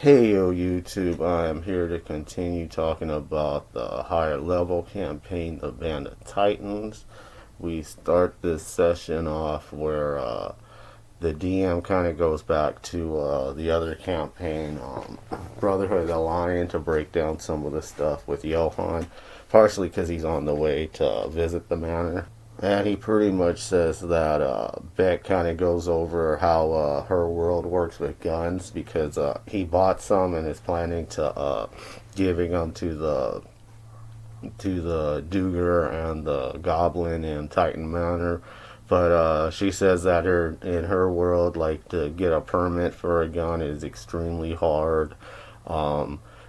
Hey yo YouTube, I am here to continue talking about the higher level campaign, the Band of Titans. We start this session off where the DM kind of goes back to the other campaign, Brotherhood of the Lion, to break down some of the stuff with Johan, partially because he's on the way to visit the manor. And he pretty much says that Beck kind of goes over how her world works with guns because he bought some and is planning to giving them to the Duger and the Goblin in Titan Manor. But she says that in her world, like to get a permit for a gun is extremely hard.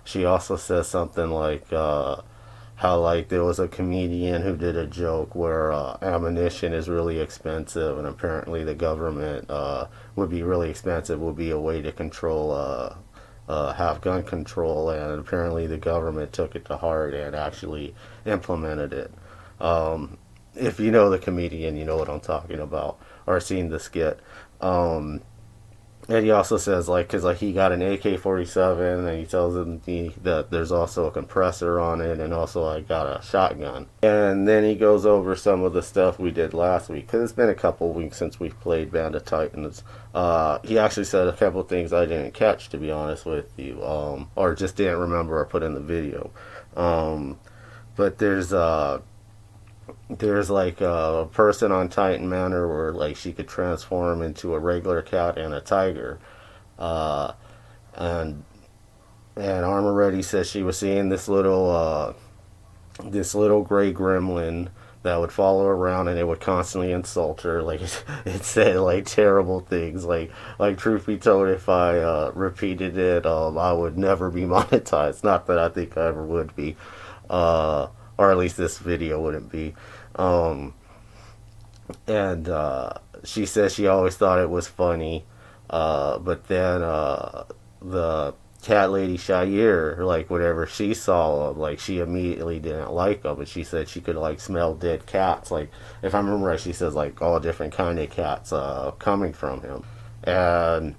She also says something like how like there was a comedian who did a joke where ammunition is really expensive and apparently the government would be really expensive, would be a way to control have gun control, and apparently the government took it to heart and actually implemented it. If you know the comedian, you know what I'm talking about, or seen the skit. And he also says, like, because like he got an AK-47, and he tells him that there's also a compressor on it, and also I got a shotgun. And then he goes over some of the stuff we did last week, because it's been a couple weeks since we've played Band of Titans. He actually said a couple things I didn't catch, to be honest with you, or just didn't remember or put in the video. But there's like a person on Titan Manor where like she could transform into a regular cat and a tiger, uh, and Armor Ready says she was seeing this little gray gremlin that would follow her around and it would constantly insult her. Like it said like terrible things. Like truth be told, if I repeated it, I would never be monetized. Not that I think I ever would be. Or at least this video wouldn't be. Um, and she says she always thought it was funny, but then the cat lady Shire, like whenever she saw him, like she immediately didn't like him, and she said she could like smell dead cats. Like if I remember right, she says like all different kind of cats coming from him, and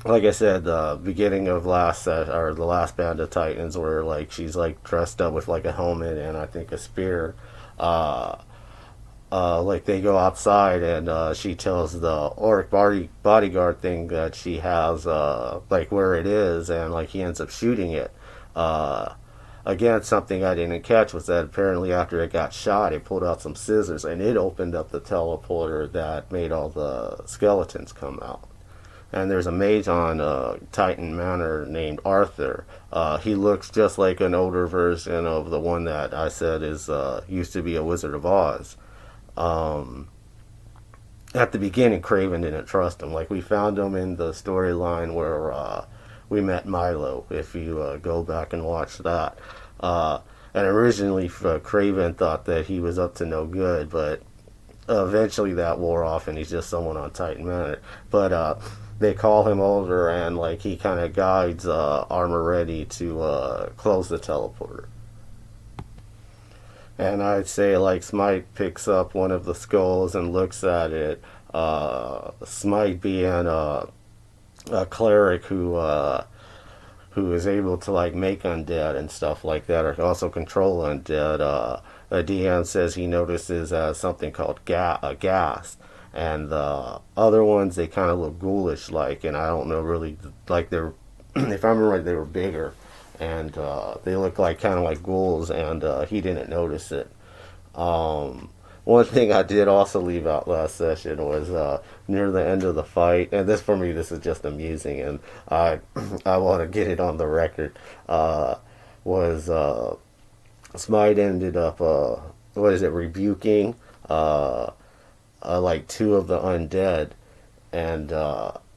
like I said, the beginning of last set or the last Band of Titans, where like she's like dressed up with like a helmet and I think a spear. Uh, like they go outside and she tells the orc bodyguard thing that she has like where it is, and like he ends up shooting it. Uh, Again, something I didn't catch was that apparently after it got shot, it pulled out some scissors and it opened up the teleporter that made all the skeletons come out. And there's a mage on Titan Manor named Arthur. He looks just like an older version of the one that I said is used to be a Wizard of Oz. Um, at the beginning, Craven didn't trust him. Like we found him in the storyline where we met Milo. If you go back and watch that, uh, and originally Craven thought that he was up to no good, but eventually that wore off, and he's just someone on Titan Manor. But they call him over, and like he kind of guides Armor Ready to close the teleporter. And I'd say like Smite picks up one of the skulls and looks at it. Smite being a cleric who is able to like make undead and stuff like that, or also control undead. A DM says he notices something called a gas, and the other ones they kind of look ghoulish like, and I don't know really like they're if I remember right they were bigger, and they look like kind of like ghouls, and he didn't notice it. Um, One thing I did also leave out last session was near the end of the fight, and this for me this is just amusing, and I I want to get it on the record. Was Smite ended up what is it rebuking uh, like two of the undead, and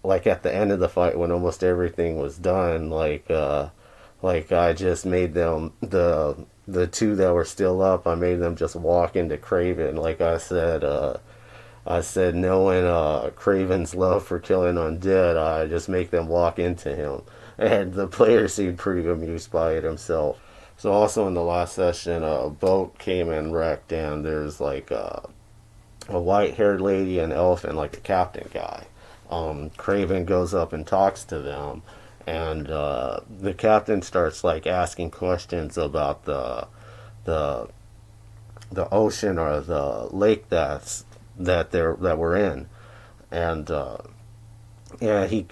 like at the end of the fight when almost everything was done, like I just made them the two that were still up. I made them just walk into Craven. Like I said, knowing Craven's love for killing undead, I just make them walk into him, and the player seemed pretty amused by it himself. So also in the last session, a boat came and wrecked, and there's like a white-haired lady, an elf, and like the captain guy. Craven goes up and talks to them, and the captain starts like asking questions about the the ocean or the lake that we're in, and yeah, he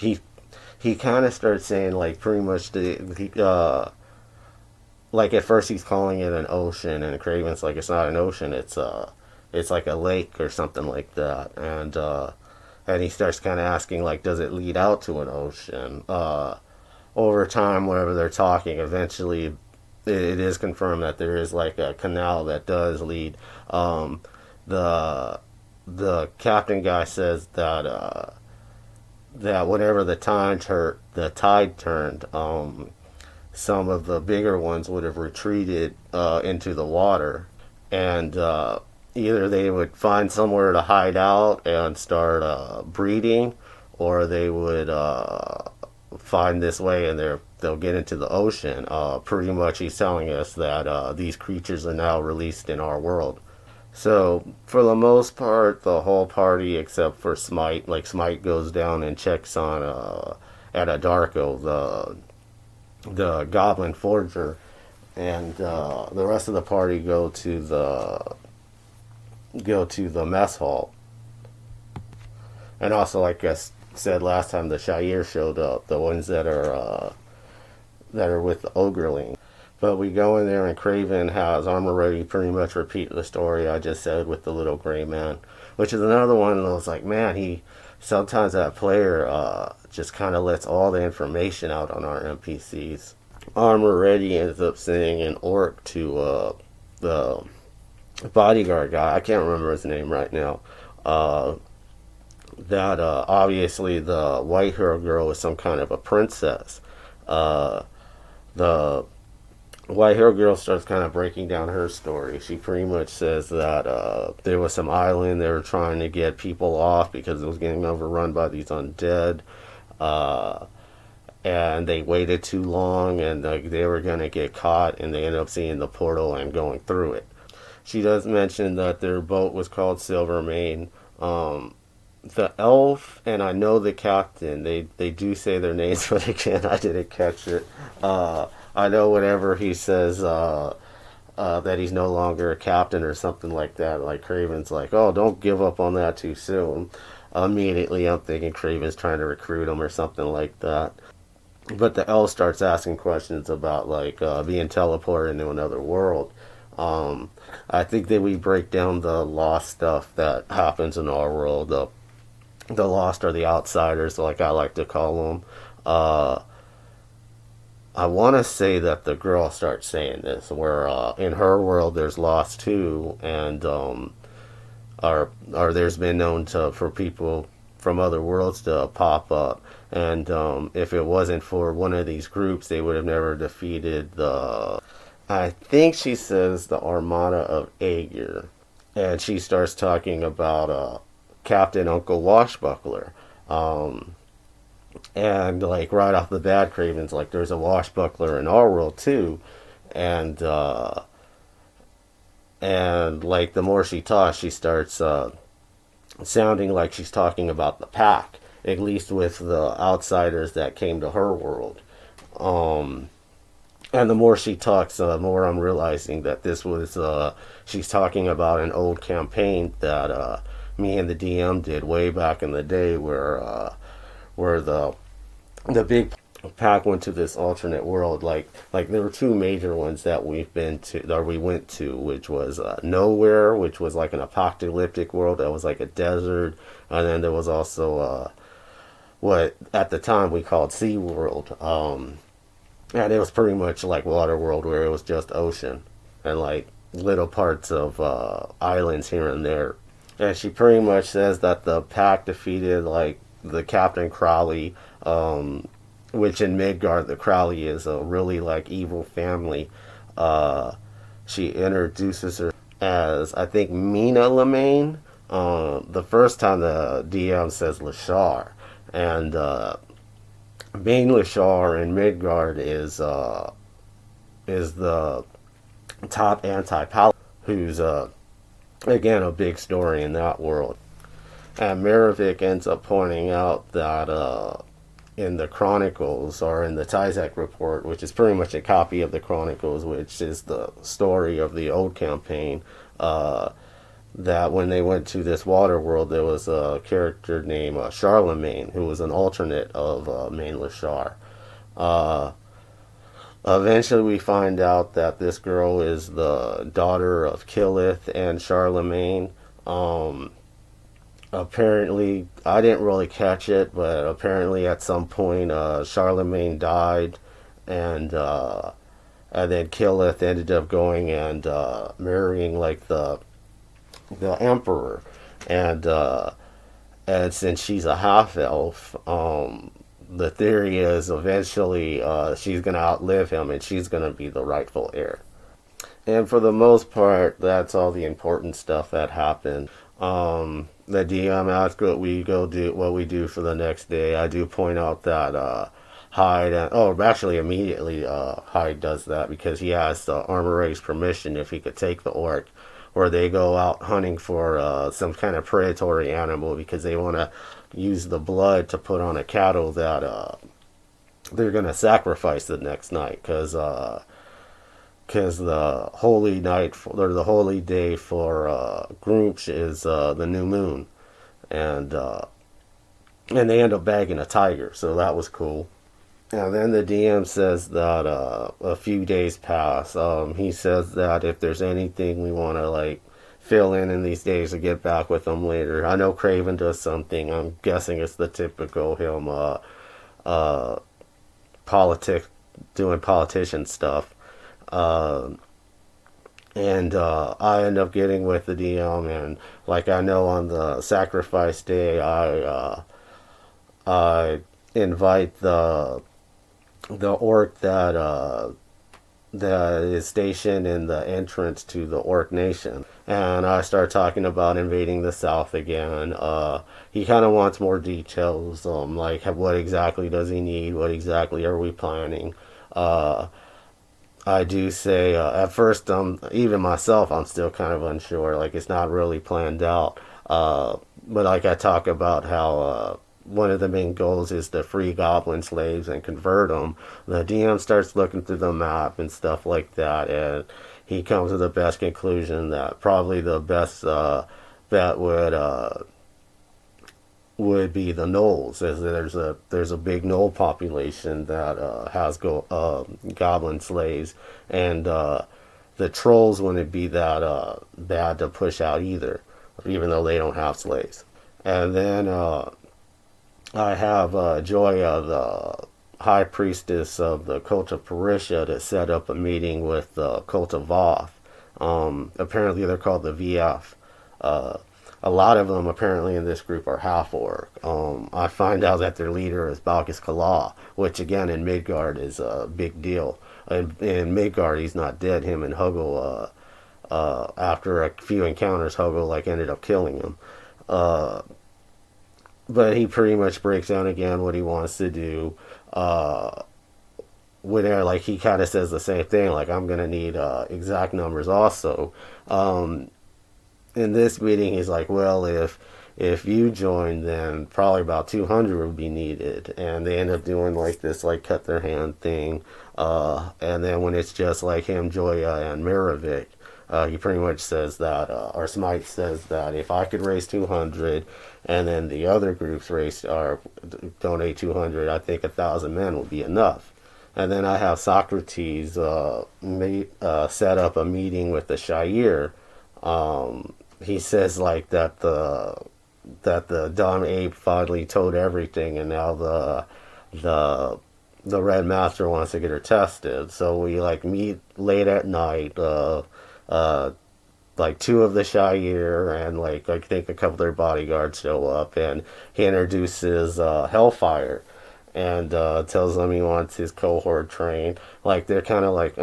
kind of starts saying like pretty much like at first he's calling it an ocean, and Craven's like it's not an ocean, it's like a lake or something like that, and he starts kind of asking like does it lead out to an ocean? Over time, whenever they're talking, eventually it is confirmed that there is like a canal that does lead. The the captain guy says that whenever the tide turned, some of the bigger ones would have retreated into the water, and either they would find somewhere to hide out and start breeding, or they would find this way and they'll get into the ocean. Pretty much, he's telling us that these creatures are now released in our world. So for the most part, the whole party except for Smite, like Smite goes down and checks on Anadarko, the Goblin Forger, and the rest of the party go to the mess hall. And also, like I said last time, the Shire showed up, the ones that are with the Ogreling. But we go in there and Craven has armor ready, pretty much repeat the story I just said with the little gray man, which is another one that was like, man, he sometimes that player just kind of lets all the information out on our NPCs. Armor ready ends up saying an orc to the bodyguard guy. I can't remember his name right now. That obviously the white hair girl is some kind of a princess. The white hair girl starts kind of breaking down her story. She pretty much says that there was some island they were trying to get people off because it was getting overrun by these undead. And they waited too long, and they were going to get caught, and they ended up seeing the portal and going through it. She does mention that their boat was called Silvermane. The elf, and I know the captain, they do say their names, but again, I didn't catch it. I know whenever he says that he's no longer a captain or something like that, like Craven's like, oh, don't give up on that too soon. Immediately, I'm thinking Craven's trying to recruit him or something like that. But the elf starts asking questions about like being teleported into another world. I think that we break down the lost stuff that happens in our world. The lost are the outsiders, like I like to call them. I want to say that the girl starts saying this, where in her world there's lost too, and or there's been known for people from other worlds to pop up, and if it wasn't for one of these groups, they would have never defeated the. I think she says the Armada of Aegir, and she starts talking about Captain Uncle Washbuckler. And like right off the bat, Craven's like, "There's a Washbuckler in our world too," and like the more she talks, she starts sounding like she's talking about the pack, at least with the outsiders that came to her world. And the more she talks, the more I'm realizing that this was she's talking about an old campaign that me and the DM did way back in the day, where the big pack went to this alternate world. Like there were two major ones that we went to, which was Nowhere, which was like an apocalyptic world that was like a desert, and then there was also what at the time we called Sea World. And it was pretty much like Waterworld, where it was just ocean and like little parts of islands here and there. And she pretty much says that the pack defeated like the Captain Crowley, which in Midgard the Crowley is a really like evil family. She introduces her as I think Mina Lemaine. The first time the DM says Lashar, and being Lashar in Midgard is the top anti-paladin, who's again a big story in that world. And Maravik ends up pointing out that in the Chronicles, or in the Tyzek report, which is pretty much a copy of the Chronicles, which is the story of the old campaign. Uh, that when they went to this water world, there was a character named Charlemagne, who was an alternate of Main Lashar. Uh, Eventually, we find out that this girl is the daughter of Killith and Charlemagne. Um, Apparently, I didn't really catch it, but apparently at some point, Charlemagne died, and and then Killith ended up going and marrying like the emperor, and and since she's a half elf, the theory is eventually she's gonna outlive him, and she's gonna be the rightful heir. And for the most part, that's all the important stuff that happened. The DM asks what we do for the next day. I do point out that Hyde and actually immediately Hyde does that because he has the Armor Race permission if he could take the orc, where they go out hunting for some kind of predatory animal because they want to use the blood to put on a cattle that they're gonna sacrifice the next night because the holy night or the holy day for Groomch is the new moon, and and they end up bagging a tiger, so that was cool. And then the DM says that a few days pass. He says that if there's anything we want to like fill in these days to get back with them later. I know Craven does something. I'm guessing it's the typical him uh, politic doing politician stuff. Uh, and I end up getting with the DM, and like I know on the sacrifice day, I invite the orc that is stationed in the entrance to the Orc Nation, and I start talking about invading the South again. He kind of wants more details, like what exactly does he need? What exactly are we planning? Uh, I do say at first, even myself, I'm still kind of unsure. Like it's not really planned out. But like I talk about how one of the main goals is to free goblin slaves and convert them. The DM starts looking through the map and stuff like that, and he comes to the best conclusion that probably the best bet would be the gnolls, as there's a big gnoll population that has goblin slaves, and the trolls wouldn't be that bad to push out either, even though they don't have slaves. And then I have Joya, the high priestess of the cult of Parisha, to set up a meeting with the cult of Voth. Apparently, they're called the VF. Uh, a lot of them apparently in this group are half orc. I find out that their leader is Balkis Kala, which again in Midgard is a big deal. In Midgard, he's not dead. Him and Huggle, after a few encounters, Huggle like ended up killing him. Uh, but he pretty much breaks down again what he wants to do. When like he kind of says the same thing, like I'm gonna need exact numbers also. Um, in this meeting, he's like, well, if you join, then probably about 200 would be needed, and they end up doing like this, like cut their hand thing. And then when it's just like him, Joya, and Mirovic, he pretty much says that, or Smite says that if I could raise 200, and then the other groups raise or donate 200, I think 1,000 men will be enough. And then I have Socrates set up a meeting with the Shire. He says like that the dumb ape finally told everything, and now the the Red Master wants to get her tested. So we like meet late at night. Uh, like two of the Shire and like I think a couple of their bodyguards show up, and he introduces Hellfire, and tells them he wants his cohort trained. Like they're kind of like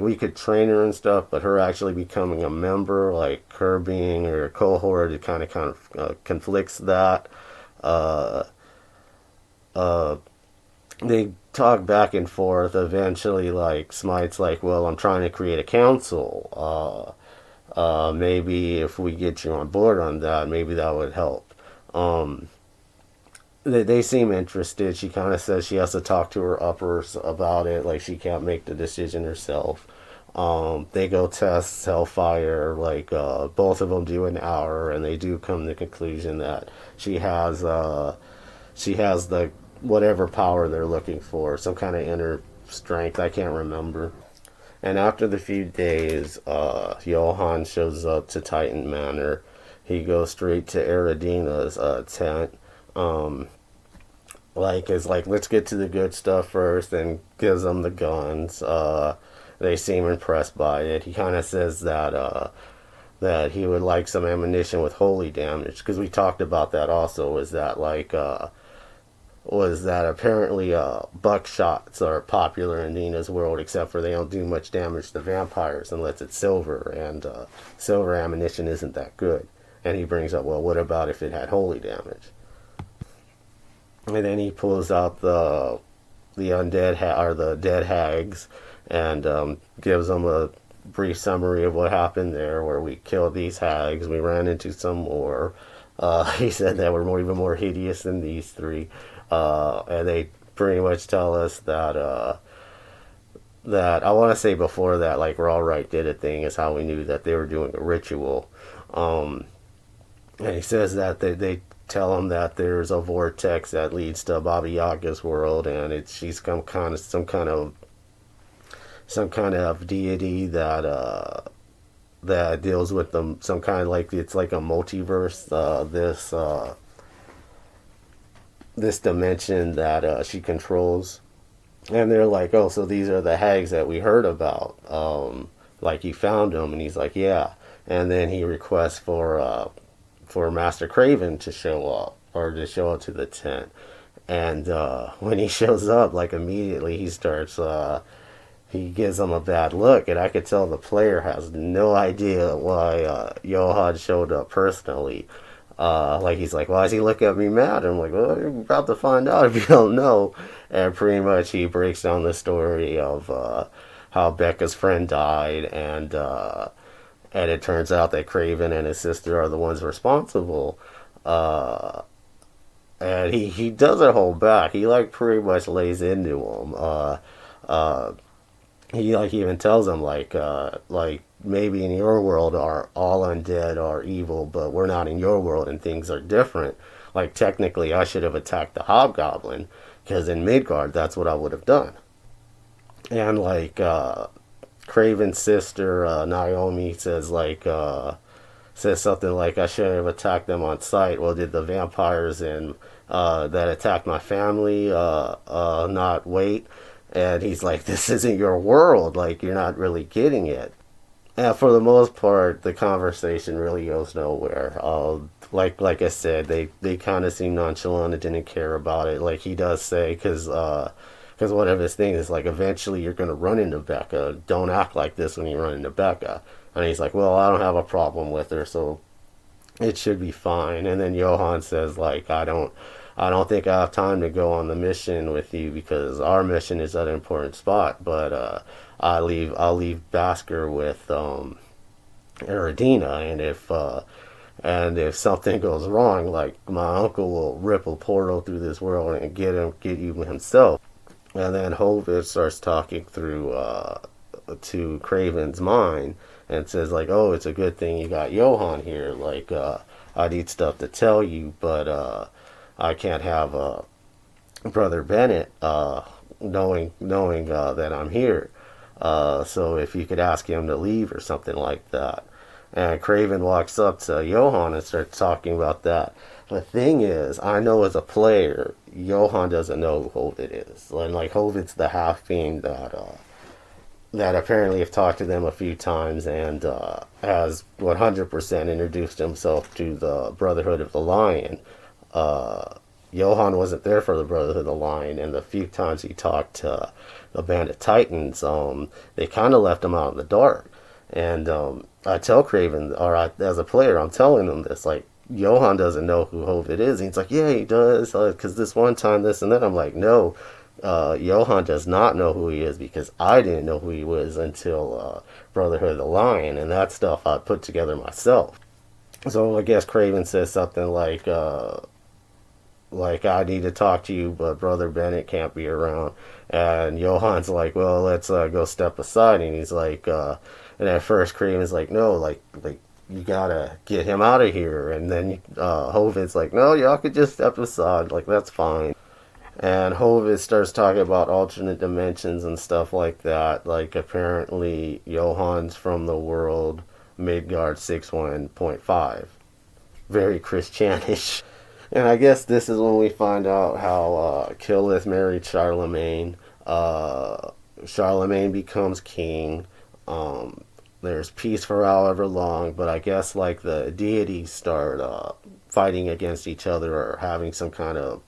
we could train her and stuff, but her actually becoming a member, like her being her cohort, it kind of conflicts that. Uh, uh, they talk back and forth. Eventually, like Smite's like, "Well, I'm trying to create a council. Maybe if we get you on board on that, maybe that would help." Um, they seem interested. She kind of says she has to talk to her uppers about it, like she can't make the decision herself. They go test Hellfire, like both of them do an hour, and they do come to the conclusion that she has she has the whatever power they're looking for, some kind of inner strength. I can't remember. And after the few days, Johann shows up to Titan Manor. He goes straight to Eridina's tent. Um, like is like, let's get to the good stuff first, and gives them the guns. They seem impressed by it. He kind of says that he would like some ammunition with holy damage, because we talked about that also. Is that like was that apparently buckshots are popular in Nina's world, except for they don't do much damage to vampires unless it's silver, and silver ammunition isn't that good. And he brings up, well, what about if it had holy damage? And then he pulls out the undead or the dead hags, and gives them a brief summary of what happened there, where we killed these hags, we ran into some more. He said that we're even more hideous than these three, and they pretty much tell us that I want to say before that, like, we're all right did a thing is how we knew that they were doing a ritual. Um, and he says that they tell him that there's a vortex that leads to Baba Yaga's world, and she's some kind of deity that deals with them, some kind of, like, it's like a multiverse, this dimension that she controls. And they're like, oh, so these are the hags that we heard about, like, you found them? And he's like, yeah. And then he requests for Master Craven to show up, or to show up to the tent. And when he shows up, like, immediately he gives him a bad look, and I could tell the player has no idea why Johan showed up personally. Like, he's like, why is he looking at me mad? And I'm like, well, you're about to find out if you don't know. And pretty much he breaks down the story of how Becca's friend died, and it turns out that Craven and his sister are the ones responsible. Uh, and he doesn't hold back. He, like, pretty much lays into him. Uh, he, like, even tells him, like, maybe in your world are all undead are evil, but we're not in your world and things are different. Like, technically I should have attacked the hobgoblin, because in Midgard that's what I would have done. And, like, Craven's sister, Naomi, says something like, I should have attacked them on sight. Well, did the vampires and that attacked my family not wait? And he's like, this isn't your world, like, you're not really getting it. And for the most part, the conversation really goes nowhere. Like I said, they kind of seem nonchalant and didn't care about it. Like, he does say, because one of his things is, like, eventually you're going to run into Becca. Don't act like this when you run into Becca. And he's like, well, I don't have a problem with her, so it should be fine. And then Johan says, like, I don't think I have time to go on the mission with you, because our mission is at an important spot. But I'll leave Basker with Eridina, and if something goes wrong, like, my uncle will rip a portal through this world and get you himself. And then Hovid starts talking through to Craven's mind, and says, like, oh, it's a good thing you got Johan here. Like, I need stuff to tell you, but I can't have Brother Bennett knowing that I'm here. So if you could ask him to leave or something like that. And Craven walks up to Johan and starts talking about that. The thing is, I know as a player, Johan doesn't know who Hovid is. And, like, Hovid's the half fiend that apparently have talked to them a few times, and has 100% introduced himself to the Brotherhood of the Lion. Johan wasn't there for the Brotherhood of the Lion, and the few times he talked to the band of Titans, they kind of left him out in the dark. And I tell Craven, as a player, I'm telling him this, like, Johan doesn't know who Hovid is. And he's like, yeah, he does, because this one time, this and that. I'm like, no, Johan does not know who he is, because I didn't know who he was until Brotherhood of the Lion, and that stuff I put together myself. So I guess Craven says something like, like, I need to talk to you, but Brother Bennett can't be around. And Johan's like, well, let's go step aside. And he's like, and at first Cream is like, no, like you gotta get him out of here. And then Hovid's like, no, y'all could just step aside, like that's fine. And Hovis starts talking about alternate dimensions and stuff like that. Like, apparently, Johan's from the world Midgard 61.5. Very Christianish. And I guess this is when we find out how Killith married Charlemagne. Charlemagne becomes king. Um, there's peace for however long, but I guess like the deities start fighting against each other or having some kind of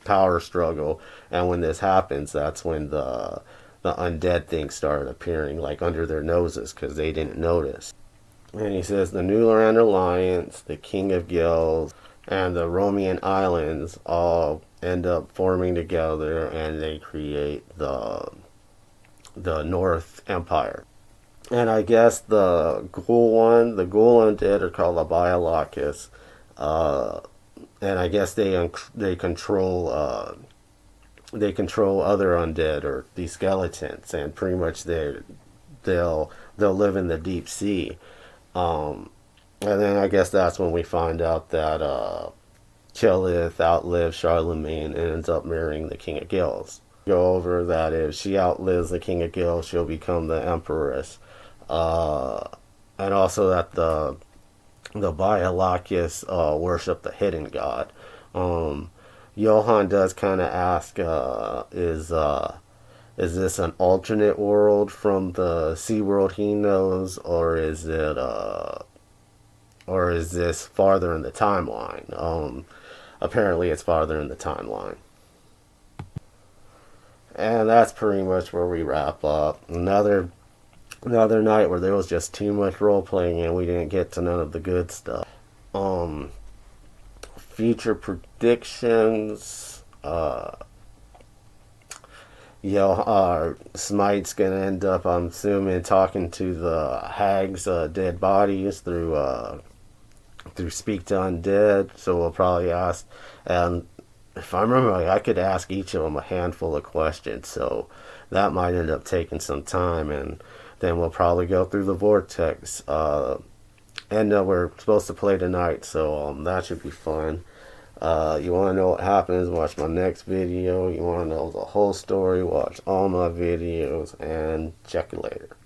power struggle. And when this happens, that's when the undead things started appearing like under their noses because they didn't notice. And he says the New Land Alliance, the King of Gills, and the Romian Islands all end up forming together, and they create the North Empire. And I guess the ghoul undead are called the Biolocus, and I guess they control other undead or these skeletons, and pretty much they'll live in the deep sea. Um, and then I guess that's when we find out that Killith outlives Charlemagne and ends up marrying the King of Gills. Go over that if she outlives the King of Gills, she'll become the Empress. Uh, and also that the Biolocus worship the hidden god. Um, Johan does kind of ask, is this an alternate world from the sea world he knows, or is this farther in the timeline? Apparently, it's farther in the timeline. And that's pretty much where we wrap up. Another night where there was just too much role playing and we didn't get to none of the good stuff. Um, Future predictions. Smite's gonna end up, I'm assuming, talking to the hag's dead bodies through Speak to Undead. So we'll probably ask, and if I remember, I could ask each of them a handful of questions. So that might end up taking some time, and then we'll probably go through the vortex. And we're supposed to play tonight, so that should be fun. You want to know what happens, watch my next video. You want to know the whole story, watch all my videos, and check you later.